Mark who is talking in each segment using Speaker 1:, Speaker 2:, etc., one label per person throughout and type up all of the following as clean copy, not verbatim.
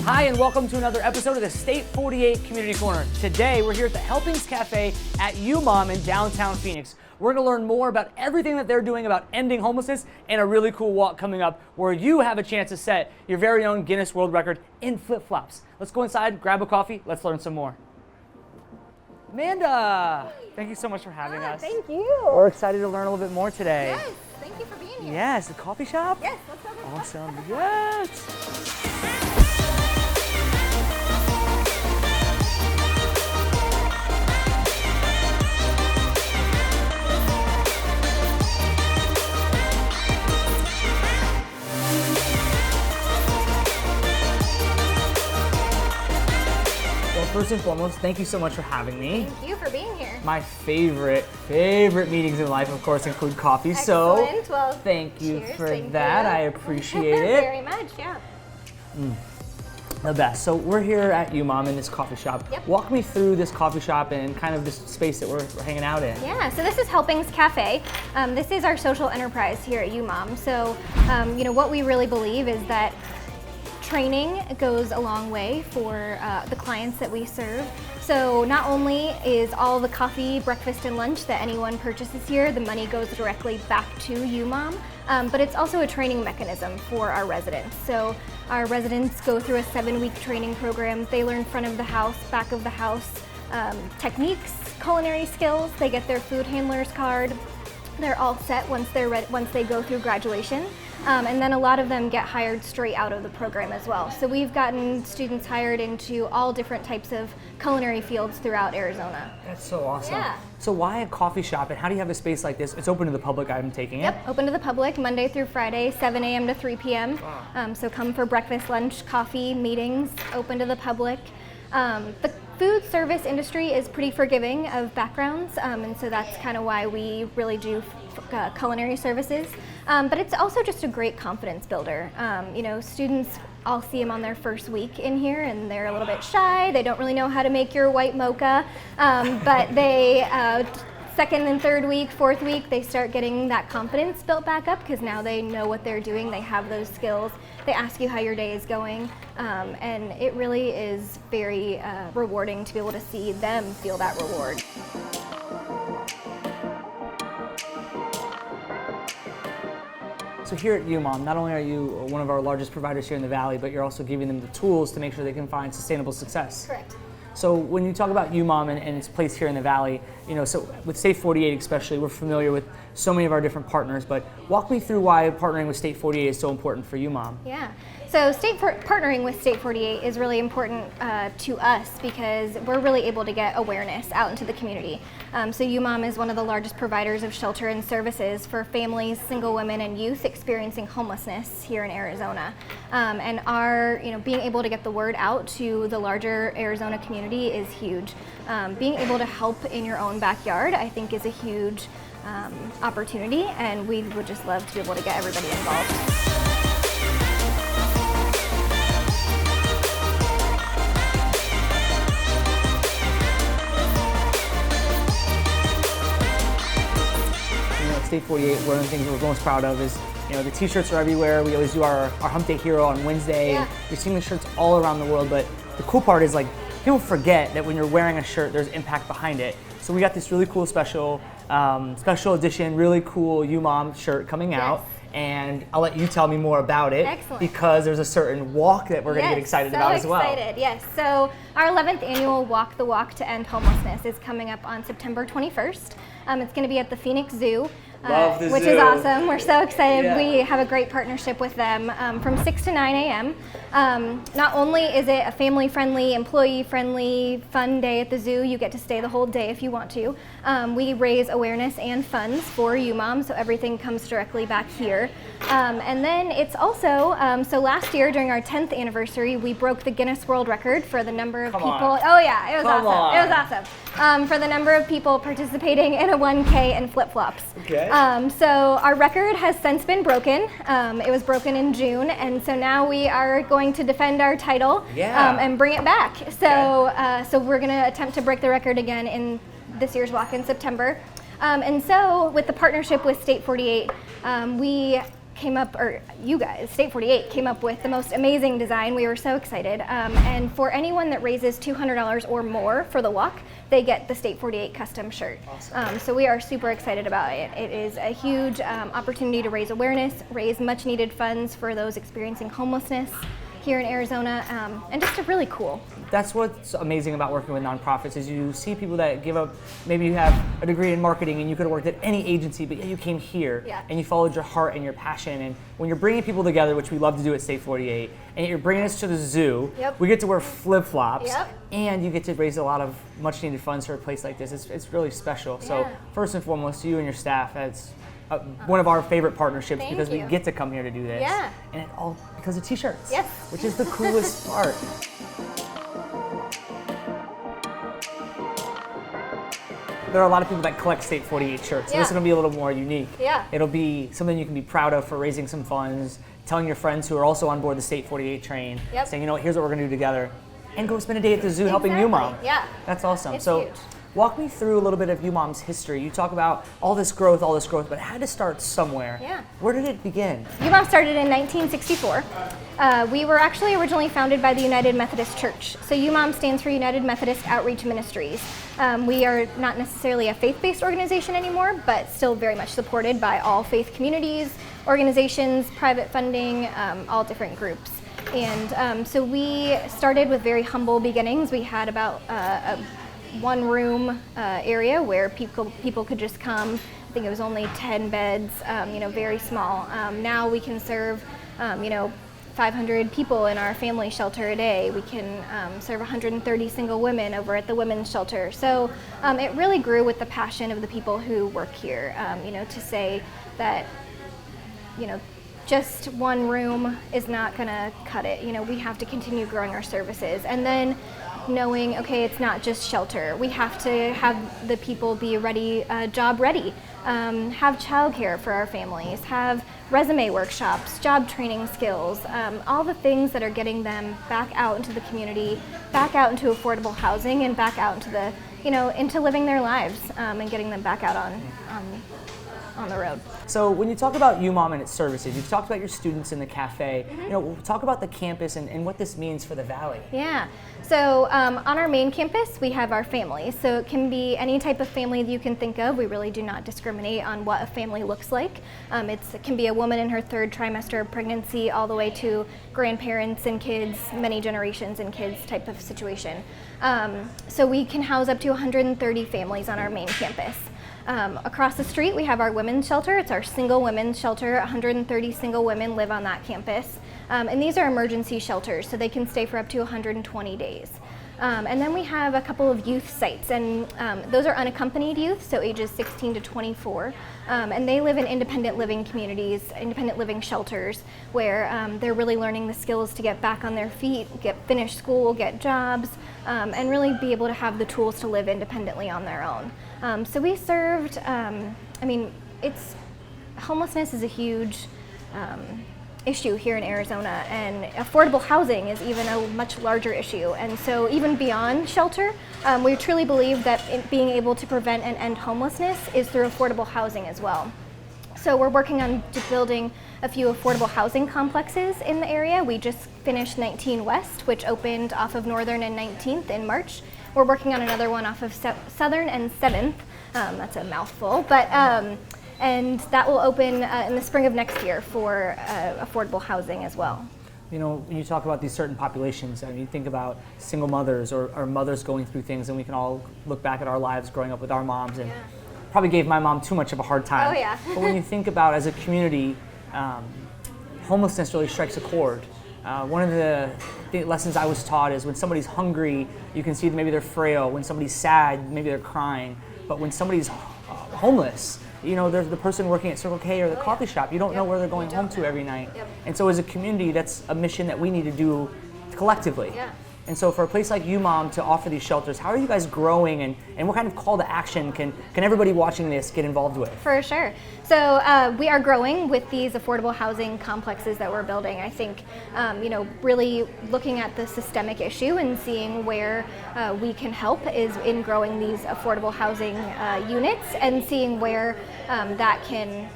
Speaker 1: Hi, and welcome to another episode of the State 48 Community Corner. Today, we're here at the Helpings Cafe at UMOM in downtown Phoenix. We're going to learn more about everything that they're doing about ending homelessness and a really cool walk coming up where you have a chance to set your very own Guinness World Record in flip-flops. Let's go inside, grab a coffee, let's learn some more. Amanda, thank you so much for having us.
Speaker 2: Thank you.
Speaker 1: We're excited to learn a little bit more today.
Speaker 2: Yes, thank you for being here.
Speaker 1: Yes, the coffee shop?
Speaker 2: Yes, let's go to the
Speaker 1: Awesome, yes. First and foremost, thank you so much for having me.
Speaker 2: Thank you for being here.
Speaker 1: My favorite meetings in life, of course, include coffee.
Speaker 2: Excellent.
Speaker 1: So
Speaker 2: well,
Speaker 1: thank you
Speaker 2: cheers.
Speaker 1: for
Speaker 2: Thank
Speaker 1: that.
Speaker 2: you.
Speaker 1: I appreciate it.
Speaker 2: Very much, yeah.
Speaker 1: The best. So we're here at UMOM in this coffee shop.
Speaker 2: Yep.
Speaker 1: Walk me through this coffee shop and kind of this space that we're hanging out in.
Speaker 2: Yeah, so this is Helpings Cafe. This is our social enterprise here at UMOM. So, what we really believe is that training goes a long way for the clients that we serve. So not only is all the coffee, breakfast, and lunch that anyone purchases here, the money goes directly back to UMOM, but it's also a training mechanism for our residents. So our residents go through a 7-week training program. They learn front of the house, back of the house techniques, culinary skills. They get their food handler's card. They're all set once they go through graduation. And then a lot of them get hired straight out of the program as well. So we've gotten students hired into all different types of culinary fields throughout Arizona.
Speaker 1: That's so awesome.
Speaker 2: Yeah.
Speaker 1: So why a coffee shop and how do you have a space like this? It's open to the public, I'm taking it.
Speaker 2: Yep, open to the public Monday through Friday, 7 a.m. to 3 p.m.
Speaker 1: Wow.
Speaker 2: So come for breakfast, lunch, coffee, meetings, open to the public. The food service industry is pretty forgiving of backgrounds, and so that's kind of why we really do culinary services. But it's also just a great confidence builder. Students, I'll see them on their first week in here and they're a little bit shy. They don't really know how to make your white mocha, but they second and third week, fourth week, they start getting that confidence built back up because now they know what they're doing, they have those skills. They ask you how your day is going, and it really is very rewarding to be able to see them feel that reward.
Speaker 1: So here at UMOM, not only are you one of our largest providers here in the Valley, but you're also giving them the tools to make sure they can find sustainable success.
Speaker 2: Correct.
Speaker 1: So when you talk about UMOM and its place here in the Valley, so with State 48 especially, we're familiar with so many of our different partners, but walk me through why partnering with State 48 is so important for UMOM.
Speaker 2: Yeah. So partnering with State 48 is really important to us because we're really able to get awareness out into the community. So UMOM is one of the largest providers of shelter and services for families, single women, and youth experiencing homelessness here in Arizona. And our, being able to get the word out to the larger Arizona community is huge. Being able to help in your own backyard, I think, is a huge opportunity, and we would just love to be able to get everybody involved.
Speaker 1: State 48, one of the things we're most proud of is, the t-shirts are everywhere. We always do our Hump Day Hero on Wednesday.
Speaker 2: Yeah.
Speaker 1: And you're seeing the shirts all around the world, but the cool part is people forget that when you're wearing a shirt, there's impact behind it. So we got this really cool special edition, really cool UMOM shirt coming out. And I'll let you tell me more about it.
Speaker 2: Excellent.
Speaker 1: Because there's a certain walk that we're going to get excited about as well.
Speaker 2: Excited, yes. So our 11th annual Walk the Walk to End Homelessness is coming up on September 21st. It's going to be at the Phoenix Zoo. Which is awesome. We're so excited. Yeah. We have a great partnership with them from 6 to 9 a.m. Not only is it a family-friendly, employee-friendly, fun day at the zoo, you get to stay the whole day if you want to. We raise awareness and funds for UMOM, so everything comes directly back here. And then it's also, so last year during our 10th anniversary, we broke the Guinness World Record for the number of people. Oh yeah, it was awesome. It was awesome. For the number of people participating in a 1K and flip-flops.
Speaker 1: Okay.
Speaker 2: So our record has since been broken. It was broken in June, and so now we are going to defend our title and bring it back. So, so we're going to attempt to break the record again in this year's walk in September. And so with the partnership with State 48, we came up, or you guys, State 48, came up with the most amazing design. We were so excited. And for anyone that raises $200 or more for the walk, they get the State 48 custom shirt.
Speaker 1: Awesome.
Speaker 2: So we are super excited about it. It is a huge opportunity to raise awareness, raise much needed funds for those experiencing homelessness here in Arizona, and just a really cool.
Speaker 1: That's what's amazing about working with nonprofits is you see people that give up, maybe you have a degree in marketing and you could have worked at any agency, but you came here and you followed your heart and your passion. And when you're bringing people together, which we love to do at State 48, and you're bringing us to the zoo, we get to wear flip-flops, and you get to raise a lot of much needed funds for a place like this. It's really special. So first and foremost, to you and your staff, that's one of our favorite partnerships because we get to come here to do this. And it all because of t-shirts, which is the coolest part. There are a lot of people that collect State 48 shirts, so this is going to be a little more unique. It'll be something you can be proud of for raising some funds, telling your friends who are also on board the State 48 train, saying, you know what, here's what we're going to do together, and go spend a day at the zoo helping UMOM. That's awesome.
Speaker 2: It's
Speaker 1: so
Speaker 2: huge.
Speaker 1: Walk me through a little bit of UMOM's history. You talk about all this growth, but it had to start somewhere. Where did it begin?
Speaker 2: UMOM started in 1964. We were actually originally founded by the United Methodist Church. So UMOM stands for United Methodist Outreach Ministries. We are not necessarily a faith-based organization anymore, but still very much supported by all faith communities, organizations, private funding, all different groups. And so we started with very humble beginnings. We had about a one-room area where people could just come. I think it was only 10 beds, very small. Now we can serve, 500 people in our family shelter a day. We can serve 130 single women over at the women's shelter. So it really grew with the passion of the people who work here, to say that, just one room is not gonna cut it. We have to continue growing our services. And then knowing, okay, it's not just shelter. We have to have the people be ready, job ready, have childcare for our families, have resume workshops, job training skills, all the things that are getting them back out into the community, back out into affordable housing, and back out into the, into living their lives, and getting them back out on the road.
Speaker 1: So when you talk about UMOM and its services, you've talked about your students in the cafe. Talk about the campus and what this means for the Valley.
Speaker 2: So on our main campus, we have our families. So it can be any type of family that you can think of. We really do not discriminate on what a family looks like. It can be a woman in her third trimester of pregnancy all the way to grandparents and kids, many generations and kids type of situation. So we can house up to 130 families on our main campus. Across the street, we have our women's shelter. It's our single women's shelter. 130 single women live on that campus. And these are emergency shelters, so they can stay for up to 120 days. And then we have a couple of youth sites, and those are unaccompanied youth, so ages 16 to 24. And they live in independent living communities, independent living shelters, where they're really learning the skills to get back on their feet, finish school, get jobs, and really be able to have the tools to live independently on their own. So we served, homelessness is a huge issue here in Arizona, and affordable housing is even a much larger issue. And so even beyond shelter, we truly believe that being able to prevent and end homelessness is through affordable housing as well. So we're working on building a few affordable housing complexes in the area. We just finished 19 West, which opened off of Northern and 19th in March. We're working on another one off of Southern and 7th. That's a mouthful, but and that will open in the spring of next year for affordable housing as well.
Speaker 1: When you talk about these certain populations, you think about single mothers or mothers going through things, and we can all look back at our lives growing up with our moms and probably gave my mom too much of a hard time. But when you think about as a community, homelessness really strikes a chord. One of the lessons I was taught is when somebody's hungry, you can see that maybe they're frail. When somebody's sad, maybe they're crying. But when somebody's homeless, there's the person working at Circle K or the coffee shop. You don't know where they're going home to every night. And so as a community, that's a mission that we need to do collectively. And so for a place like UMOM to offer these shelters, how are you guys growing, and what kind of call to action can everybody watching this get involved with?
Speaker 2: For sure. So we are growing with these affordable housing complexes that we're building. I think, really looking at the systemic issue and seeing where we can help is in growing these affordable housing units, and seeing where that can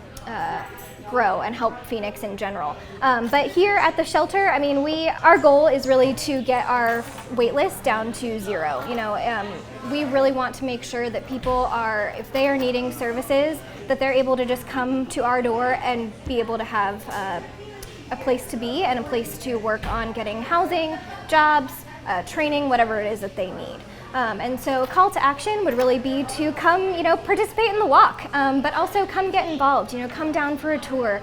Speaker 2: grow and help Phoenix in general. But here at the shelter, I mean, our goal is really to get our wait list down to 0. We really want to make sure that people are, if they are needing services, that they're able to just come to our door and be able to have a place to be and a place to work on getting housing, jobs, training, whatever it is that they need. And so a call to action would really be to come, participate in the walk, but also come get involved, come down for a tour.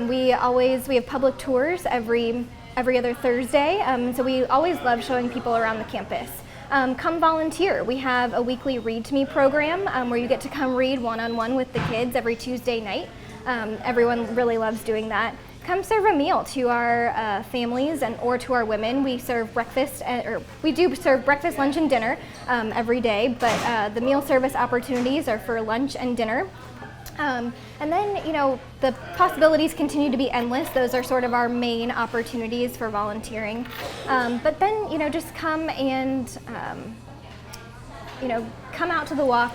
Speaker 2: We have public tours every other Thursday, so we always love showing people around the campus. Come volunteer. We have a weekly Read to Me program where you get to come read one-on-one with the kids every Tuesday night. Everyone really loves doing that. Come serve a meal to our families or to our women. We serve breakfast, we do serve breakfast, lunch, and dinner every day, but the meal service opportunities are for lunch and dinner. And then, the possibilities continue to be endless. Those are sort of our main opportunities for volunteering. But then, just come and, come out to the walk,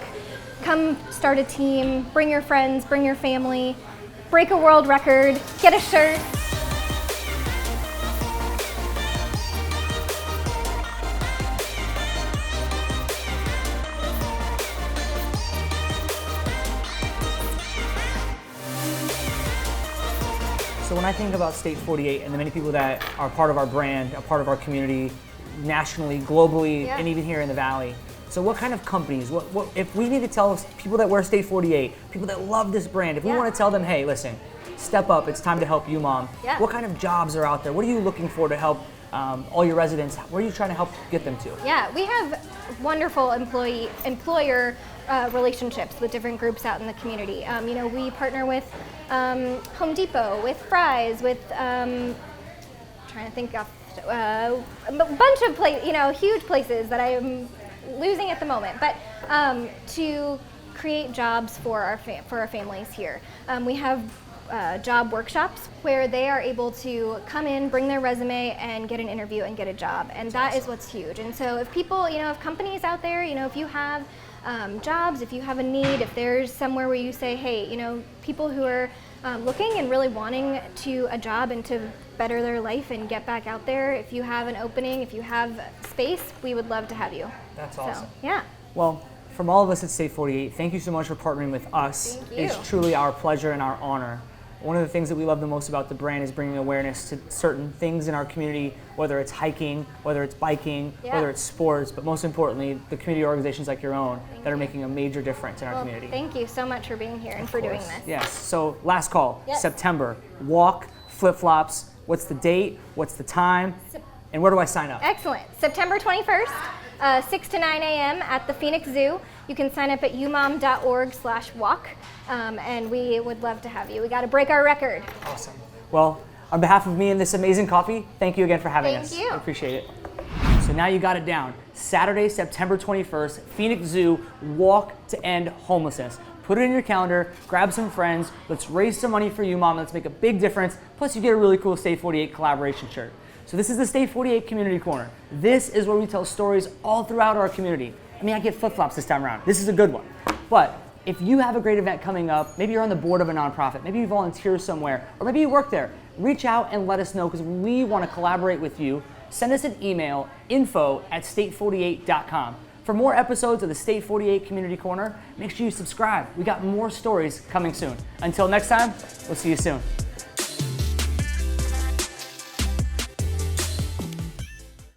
Speaker 2: come start a team, bring your friends, bring your family, break a world record, get a shirt.
Speaker 1: So when I think about State 48 and the many people that are part of our brand, a part of our community, nationally, globally, and even here in the Valley, so what kind of companies, what if we need to tell people that wear State 48, people that love this brand, if we want to tell them, hey, listen, step up, it's time to help UMOM, what kind of jobs are out there? What are you looking for to help all your residents? Where are you trying to help get them to?
Speaker 2: Yeah, we have wonderful employer relationships with different groups out in the community. We partner with Home Depot, with Fry's, with trying to think of a bunch of huge places that I am losing at the moment, but to create jobs for our families here. We have job workshops where they are able to come in, bring their resume, and get an interview and get a job, and that is what's huge. And so if people, if companies out there, if you have jobs, if you have a need, if there's somewhere where you say, hey, people who are looking and really wanting a job and to better their life and get back out there, if you have an opening, if you have space, we would love to have you.
Speaker 1: That's awesome.
Speaker 2: So, yeah.
Speaker 1: Well, from all of us at State 48, thank you so much for partnering with us.
Speaker 2: Thank you.
Speaker 1: It's truly our pleasure and our honor. One of the things that we love the most about the brand is bringing awareness to certain things in our community, whether it's hiking, whether it's biking, whether it's sports, but most importantly, the community organizations like your own that are making a major difference in our community.
Speaker 2: Thank you so much for being here and for doing this.
Speaker 1: Yes, so last call, September, walk, flip-flops, what's the date, what's the time, and where do I sign up?
Speaker 2: Excellent. September 21st, 6 to 9 a.m. at the Phoenix Zoo. You can sign up at umom.org/walk, and we would love to have you. We got to break our record.
Speaker 1: Awesome. Well, on behalf of me and this amazing coffee, thank you again for having us.
Speaker 2: Thank you.
Speaker 1: I appreciate it. So now you got it down. Saturday, September 21st, Phoenix Zoo, walk to end homelessness. Put it in your calendar, grab some friends, let's raise some money for UMOM, let's make a big difference, plus you get a really cool State 48 collaboration shirt. So this is the State 48 Community Corner. This is where we tell stories all throughout our community. I mean, I get flip-flops this time around. This is a good one. But if you have a great event coming up, maybe you're on the board of a nonprofit, maybe you volunteer somewhere, or maybe you work there, reach out and let us know because we want to collaborate with you. Send us an email, info@state48.com. For more episodes of the State 48 Community Corner, make sure you subscribe. We got more stories coming soon. Until next time, we'll see you soon.